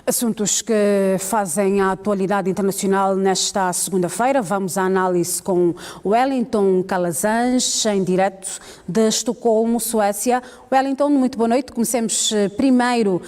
Assuntos que fazem a atualidade internacional nesta segunda-feira. Vamos à análise com Wellington Calazans, em direto de Estocolmo, Suécia. Wellington, muito boa noite. Comecemos primeiro,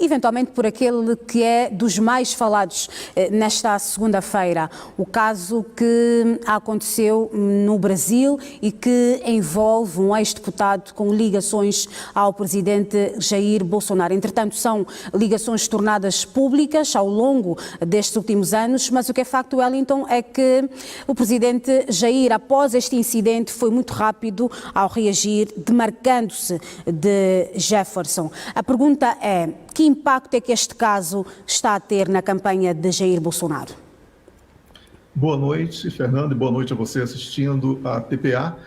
eventualmente, por aquele que é dos mais falados nesta segunda-feira. O caso que aconteceu no Brasil e que envolve um ex-deputado com ligações ao presidente Jair Bolsonaro. Entretanto, são ligações tornadas públicas ao longo destes últimos anos, mas o que é facto, Wellington, é que o presidente Jair, após este incidente, foi muito rápido ao reagir, demarcando-se de Jefferson. A pergunta é: que impacto é que este caso está a ter na campanha de Jair Bolsonaro? Boa noite, Fernando, e boa noite a você assistindo a TPA.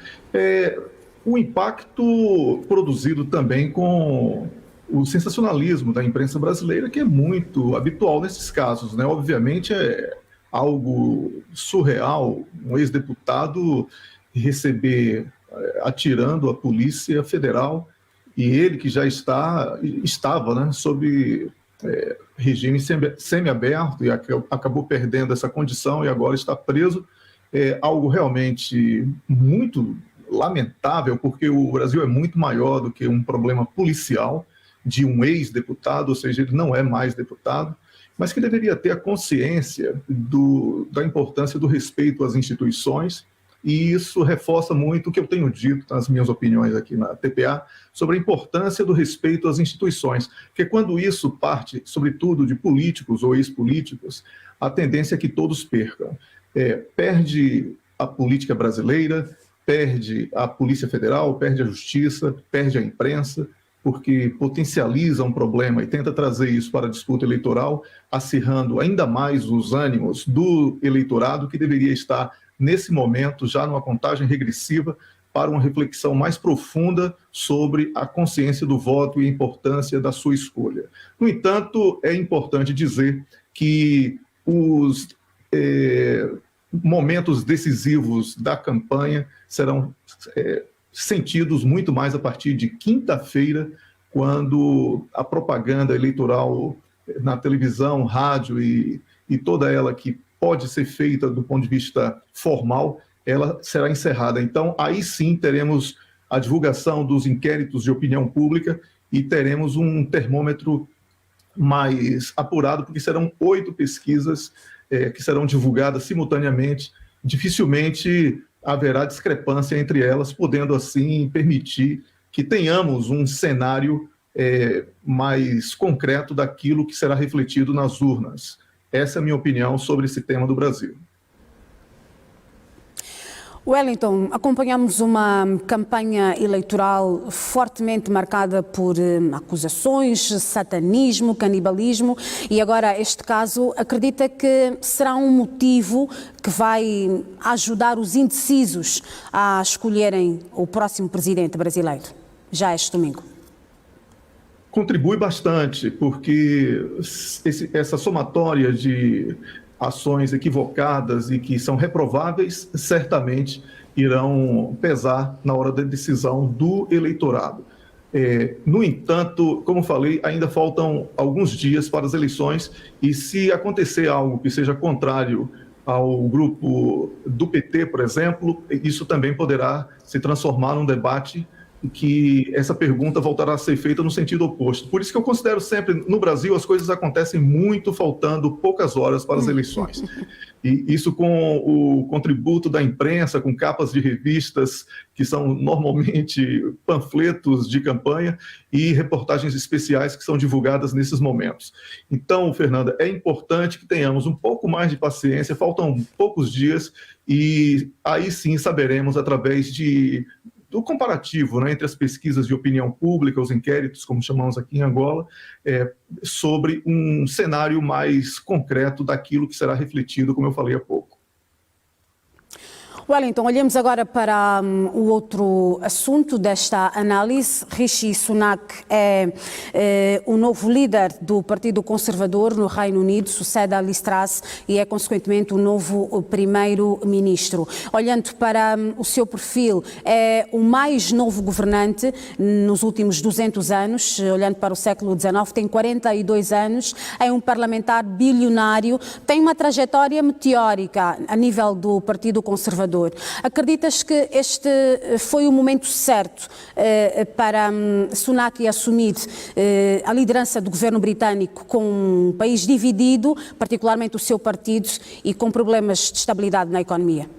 O impacto produzido também com o sensacionalismo da imprensa brasileira, que é muito habitual nesses casos, né? Obviamente é algo surreal um ex-deputado receber atirando a Polícia Federal, e ele que já estava, né, sob regime semiaberto e acabou perdendo essa condição e agora está preso. É algo realmente muito lamentável, porque o Brasil é muito maior do que um problema policial de um ex-deputado, ou seja, ele não é mais deputado, mas que deveria ter a consciência da importância do respeito às instituições, e isso reforça muito o que eu tenho dito nas minhas opiniões aqui na TPA sobre a importância do respeito às instituições, porque quando isso parte, sobretudo, de políticos ou ex-políticos, a tendência é que todos percam. Perde a política brasileira, perde a Polícia Federal, perde a Justiça, perde a imprensa, porque potencializa um problema e tenta trazer isso para a disputa eleitoral, acirrando ainda mais os ânimos do eleitorado, que deveria estar, nesse momento, já numa contagem regressiva, para uma reflexão mais profunda sobre a consciência do voto e a importância da sua escolha. No entanto, é importante dizer que os momentos decisivos da campanha serão sentidos muito mais a partir de quinta-feira, quando a propaganda eleitoral na televisão, rádio e toda ela que pode ser feita do ponto de vista formal, ela será encerrada. Então, aí sim teremos a divulgação dos inquéritos de opinião pública e teremos um termômetro mais apurado, porque serão 8 pesquisas que serão divulgadas simultaneamente. Dificilmente haverá discrepância entre elas, podendo assim permitir que tenhamos um cenário mais concreto daquilo que será refletido nas urnas. Essa é a minha opinião sobre esse tema do Brasil. Wellington, acompanhamos uma campanha eleitoral fortemente marcada por acusações, satanismo, canibalismo, e agora este caso, acredita que será um motivo que vai ajudar os indecisos a escolherem o próximo presidente brasileiro, já este domingo? Contribui bastante, porque essa somatória de ações equivocadas e que são reprováveis, certamente irão pesar na hora da decisão do eleitorado. No entanto, como falei, ainda faltam alguns dias para as eleições, e se acontecer algo que seja contrário ao grupo do PT, por exemplo, isso também poderá se transformar num debate que essa pergunta voltará a ser feita no sentido oposto. Por isso que eu considero sempre, no Brasil, as coisas acontecem muito faltando poucas horas para as eleições. E isso com o contributo da imprensa, com capas de revistas, que são normalmente panfletos de campanha, e reportagens especiais que são divulgadas nesses momentos. Então, Fernanda, é importante que tenhamos um pouco mais de paciência, faltam poucos dias, e aí sim saberemos, através do comparativo, né, entre as pesquisas de opinião pública, os inquéritos, como chamamos aqui em Angola, sobre um cenário mais concreto daquilo que será refletido, como eu falei há pouco. Wellington, olhemos agora para o outro assunto desta análise. Rishi Sunak é o novo líder do Partido Conservador no Reino Unido, sucede a Liz Truss e é, consequentemente, o novo primeiro-ministro. Olhando para o seu perfil, é o mais novo governante nos últimos 200 anos, olhando para o século XIX, tem 42 anos, é um parlamentar bilionário, tem uma trajetória meteórica a nível do Partido Conservador. Acreditas que este foi o momento certo para Sunak assumir a liderança do governo britânico com um país dividido, particularmente o seu partido, e com problemas de estabilidade na economia?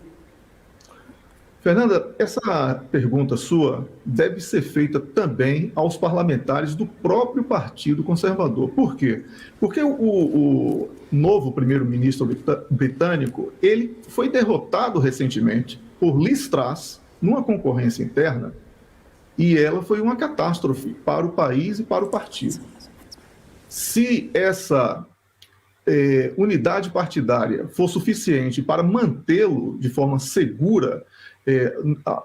Fernanda, essa pergunta sua deve ser feita também aos parlamentares do próprio Partido Conservador. Por quê? Porque o novo primeiro-ministro britânico, ele foi derrotado recentemente por Liz Truss numa concorrência interna e ela foi uma catástrofe para o país e para o partido. Se essa unidade partidária for suficiente para mantê-lo de forma segura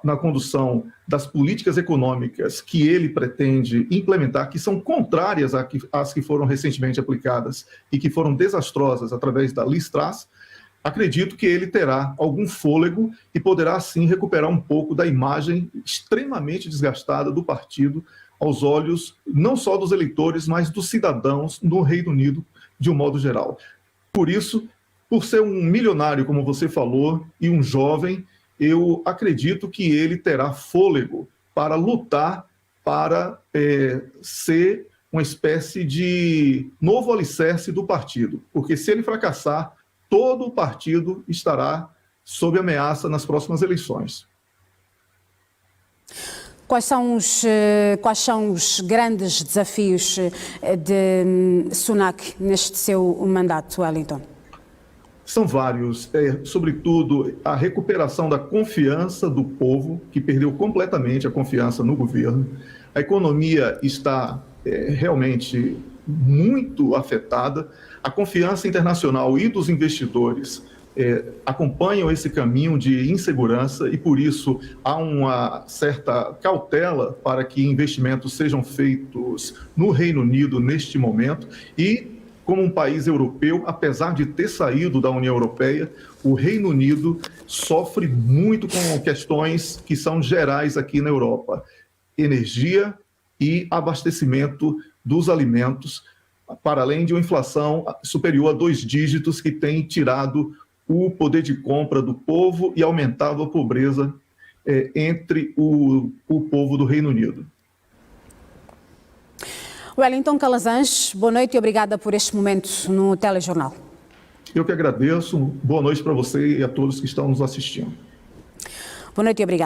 na condução das políticas econômicas que ele pretende implementar, que são contrárias às que foram recentemente aplicadas e que foram desastrosas através da Liz Truss, acredito que ele terá algum fôlego e poderá, sim, recuperar um pouco da imagem extremamente desgastada do partido aos olhos não só dos eleitores, mas dos cidadãos no Reino Unido de um modo geral. Por isso, por ser um milionário, como você falou, e um jovem, eu acredito que ele terá fôlego para lutar para ser uma espécie de novo alicerce do partido. Porque se ele fracassar, todo o partido estará sob ameaça nas próximas eleições. Quais são os grandes desafios de Sunak neste seu mandato, Wellington? São vários, sobretudo a recuperação da confiança do povo, que perdeu completamente a confiança no governo. A economia está realmente muito afetada. A confiança internacional e dos investidores acompanham esse caminho de insegurança e, por isso, há uma certa cautela para que investimentos sejam feitos no Reino Unido neste momento. E, como um país europeu, apesar de ter saído da União Europeia, o Reino Unido sofre muito com questões que são gerais aqui na Europa: energia e abastecimento dos alimentos, para além de uma inflação superior a 2 dígitos que tem tirado o poder de compra do povo e aumentado a pobreza entre o povo do Reino Unido. Wellington Calazans, boa noite e obrigada por este momento no Telejornal. Eu que agradeço. Boa noite para você e a todos que estão nos assistindo. Boa noite e obrigada.